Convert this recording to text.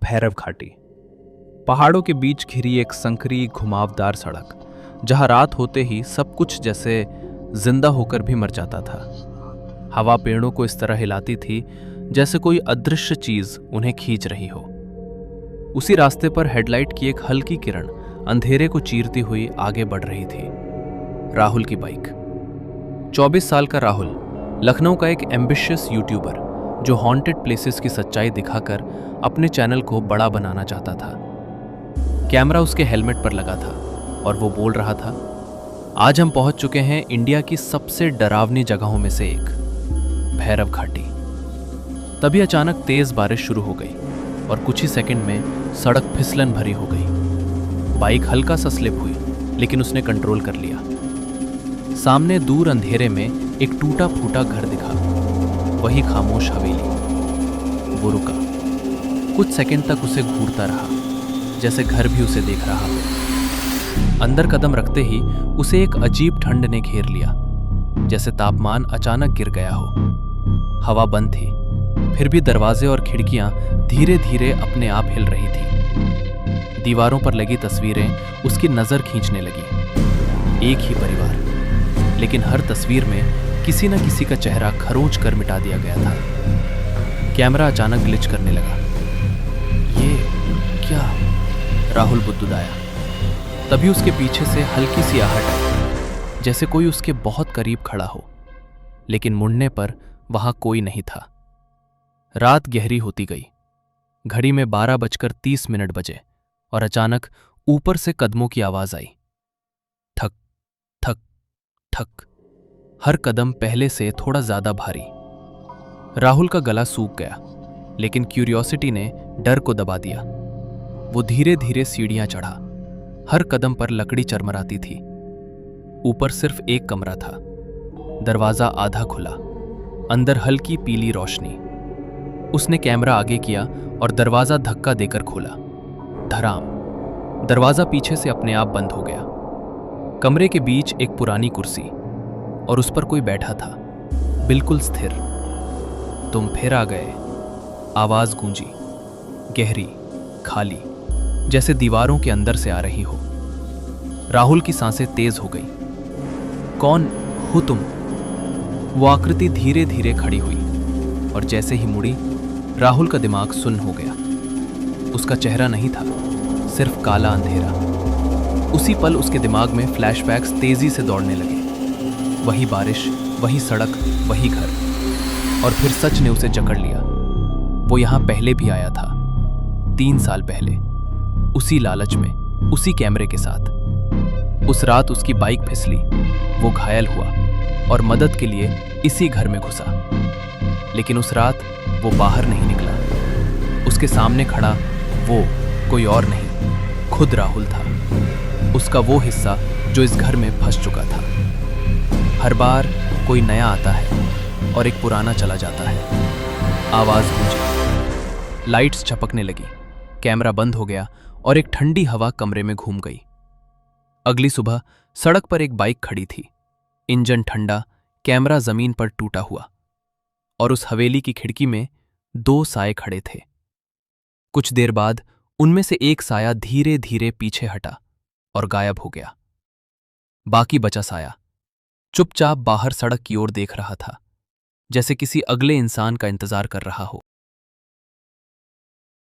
भैरव घाटी। पहाड़ों के बीच घिरी एक संकरी घुमावदार सड़क, जहां रात होते ही सब कुछ जैसे जिंदा होकर भी मर जाता था। हवा पेड़ों को इस तरह हिलाती थी जैसे कोई अदृश्य चीज उन्हें खींच रही हो। उसी रास्ते पर हेडलाइट की एक हल्की किरण अंधेरे को चीरती हुई आगे बढ़ रही थी। राहुल की बाइक। 24 साल का राहुल लखनऊ का एक एम्बिशियस यूट्यूबर, जो हॉन्टेड प्लेसेस की सच्चाई दिखाकर अपने चैनल को बड़ा बनाना चाहता था। कैमरा उसके हेलमेट पर लगा था और वो बोल रहा था, आज हम पहुंच चुके हैं इंडिया की सबसे डरावनी जगहों में से एक, भैरव घाटी। तभी अचानक तेज बारिश शुरू हो गई और कुछ ही सेकंड में सड़क फिसलन भरी हो गई। बाइक हल्का सा स्लिप हुई, लेकिन उसने कंट्रोल कर लिया। सामने दूर अंधेरे में एक टूटा फूटा घर दिखा, वही खामोश हवेली। वो रुका, कुछ सेकंड तक उसे घूरता रहा, जैसे घर भी उसे देख रहा हो। अंदर कदम रखते ही उसे एक अजीब ठंड ने घेर लिया, जैसे तापमान अचानक गिर गया हो। हवा बंद थी, फिर भी दरवाजे और खिड़कियां धीरे धीरे अपने आप हिल रही थी। दीवारों पर लगी तस्वीरें उसकी नजर खींचने लगी। एक ही परिवार, लेकिन हर तस्वीर में किसी न किसी का चेहरा खरोंच कर मिटा दिया गया था। कैमरा अचानक ग्लिच करने लगा। ये क्या? राहुल बुदबुदाया। तभी उसके पीछे से हल्की सी आहट आई, जैसे कोई उसके बहुत करीब खड़ा हो, लेकिन मुड़ने पर वहां कोई नहीं था। रात गहरी होती गई। घड़ी में 12:30 बजे और अचानक ऊपर से कदमों की आवाज आई। ठक ठक ठक। हर कदम पहले से थोड़ा ज्यादा भारी। राहुल का गला सूख गया, लेकिन क्यूरियोसिटी ने डर को दबा दिया। वो धीरे धीरे सीढ़ियां चढ़ा। हर कदम पर लकड़ी चरमराती थी। ऊपर सिर्फ एक कमरा था, दरवाजा आधा खुला, अंदर हल्की पीली रोशनी। उसने कैमरा आगे किया और दरवाजा धक्का देकर खोला। धड़ाम। दरवाजा पीछे से अपने आप बंद हो गया। कमरे के बीच एक पुरानी कुर्सी और उस पर कोई बैठा था, बिल्कुल स्थिर। तुम फिर आ गए, आवाज गूंजी, गहरी, खाली, जैसे दीवारों के अंदर से आ रही हो। राहुल की सांसें तेज हो गई। कौन हो तुम? वो आकृति धीरे धीरे खड़ी हुई और जैसे ही मुड़ी, राहुल का दिमाग सुन्न हो गया। उसका चेहरा नहीं था, सिर्फ काला अंधेरा। उसी पल उसके दिमाग में फ्लैशबैक्स तेजी से दौड़ने लगे। वही बारिश, वही सड़क, वही घर। और फिर सच ने उसे जकड़ लिया। वो यहां पहले भी आया था, 3 साल पहले, उसी लालच में, उसी कैमरे के साथ। उस रात उसकी बाइक फिसली, वो घायल हुआ और मदद के लिए इसी घर में घुसा। लेकिन उस रात वो बाहर नहीं निकला। उसके सामने खड़ा वो कोई और नहीं, खुद राहुल था। उसका वो हिस्सा जो इस घर में फंस चुका था। हर बार कोई नया आता है और एक पुराना चला जाता है। आवाज गूंजी, लाइट्स झपकने लगी, कैमरा बंद हो गया और एक ठंडी हवा कमरे में घूम गई। अगली सुबह सड़क पर एक बाइक खड़ी थी, इंजन ठंडा, कैमरा जमीन पर टूटा हुआ, और उस हवेली की खिड़की में 2 साए खड़े थे। कुछ देर बाद उनमें से एक साया धीरे धीरे पीछे हटा और गायब हो गया। बाकी बचा साया चुपचाप बाहर सड़क की ओर देख रहा था, जैसे किसी अगले इंसान का इंतजार कर रहा हो।